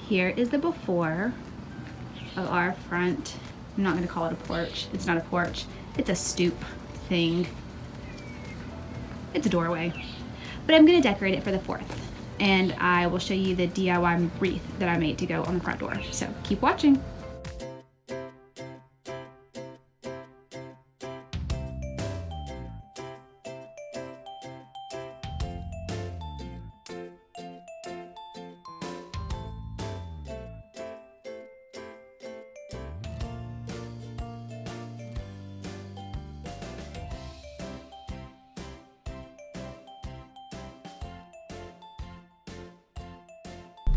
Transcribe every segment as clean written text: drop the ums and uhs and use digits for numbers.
Here is the before of our front. I'm not gonna call it a porch. It's not a porch. It's a stoop thing. It's a doorway. But I'm gonna decorate it for the 4th. And I will show you the DIY wreath that I made to go on the front door. So keep watching.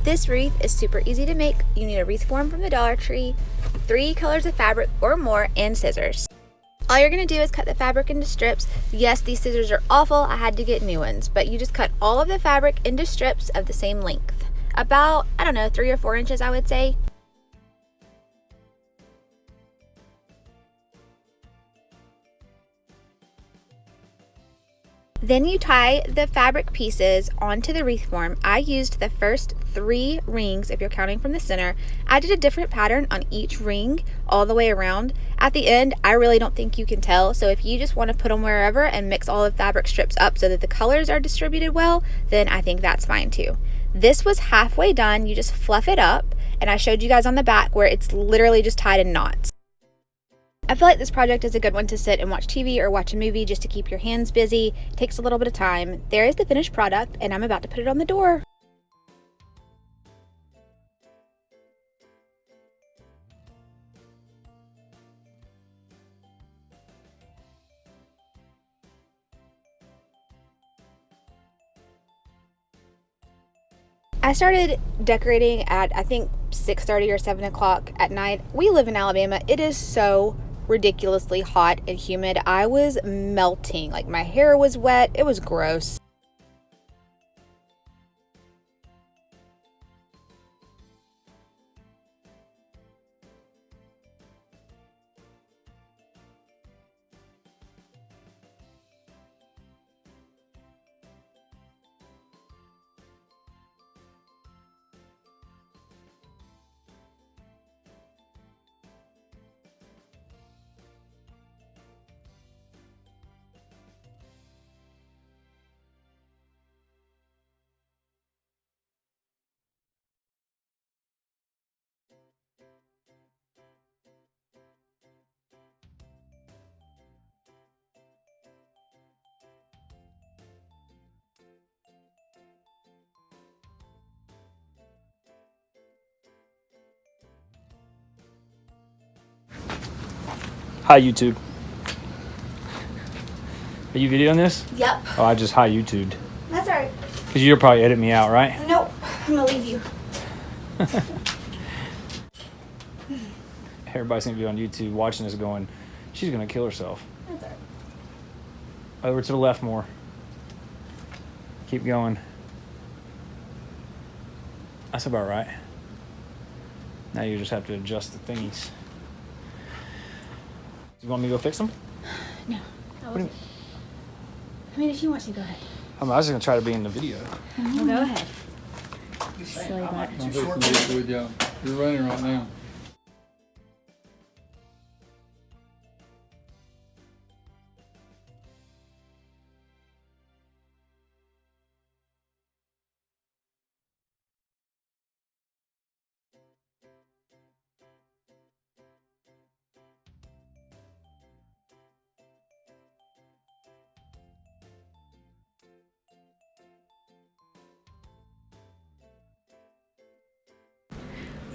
This wreath is super easy to make. You need a wreath form from the Dollar Tree, 3 colors of fabric or more, and scissors. All you're going to do is cut the fabric into strips. Yes, these scissors are awful. I had to get new ones, but you just cut all of the fabric into strips of the same length. About, I don't know, 3 or 4 inches, I would say. Then you tie the fabric pieces onto the wreath form. I used the first 3 rings, if you're counting from the center. I did a different pattern on each ring all the way around. At the end, I really don't think you can tell, so if you just want to put them wherever and mix all the fabric strips up so that the colors are distributed well, then I think that's fine too. This was halfway done. You just fluff it up, and I showed you guys on the back where it's literally just tied in knots. I feel like this project is a good one to sit and watch TV or watch a movie just to keep your hands busy. It takes a little bit of time. There is the finished product, and I'm about to put it on the door. I started decorating at, I think, 6:30 or 7 o'clock at night. We live in Alabama. It is so ridiculously hot and humid. I was melting. Like, my hair was wet. It was gross. Hi YouTube. Are you videoing this? Yep. Oh, I just hi YouTubed. That's all right. Because you'll probably edit me out, right? Nope. I'm going to leave you. Everybody's going to be on YouTube watching this going, she's going to kill herself. That's all right. Over to the left more. Keep going. That's about right. Now you just have to adjust the thingies. You want me to go fix them? No. I mean, if you want to, go ahead. I was just going to try to be in the video. Well, go ahead. Silly butt. I'm fixing this with y'all. You're running right now.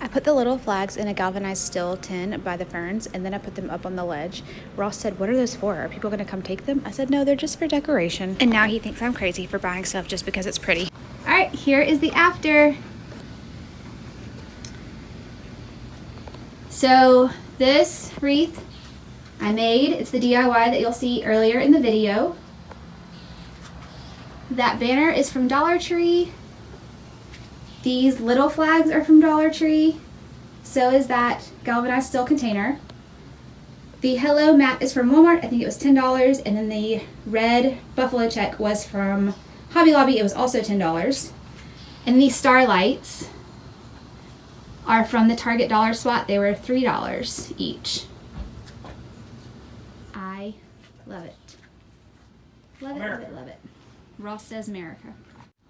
I put the little flags in a galvanized steel tin by the ferns, and then I put them up on the ledge. Ross said, "What are those for? Are people going to come take them?" I said, "No, they're just for decoration." And now he thinks I'm crazy for buying stuff just because it's pretty. All right, here is the after. So this wreath I made, it's the DIY that you'll see earlier in the video. That banner is from Dollar Tree. These little flags are from Dollar Tree. So is that galvanized steel container. The Hello mat is from Walmart. I think it was $10. And then the red buffalo check was from Hobby Lobby. It was also $10. And these starlights are from the Target dollar spot. They were $3 each. I love it. Love it, love it, love it. Ross says America.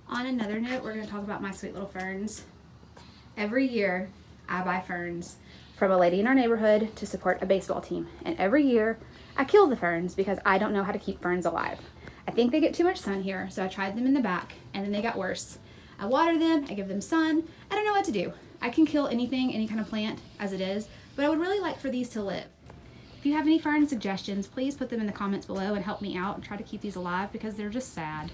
On another note, we're going to talk about my sweet little ferns. Every year, I buy ferns from a lady in our neighborhood to support a baseball team. And every year, I kill the ferns because I don't know how to keep ferns alive. I think they get too much sun here, so I tried them in the back, and then they got worse. I water them, I give them sun. I don't know what to do. I can kill anything, any kind of plant as it is, but I would really like for these to live. If you have any fern suggestions, please put them in the comments below and help me out and try to keep these alive because they're just sad.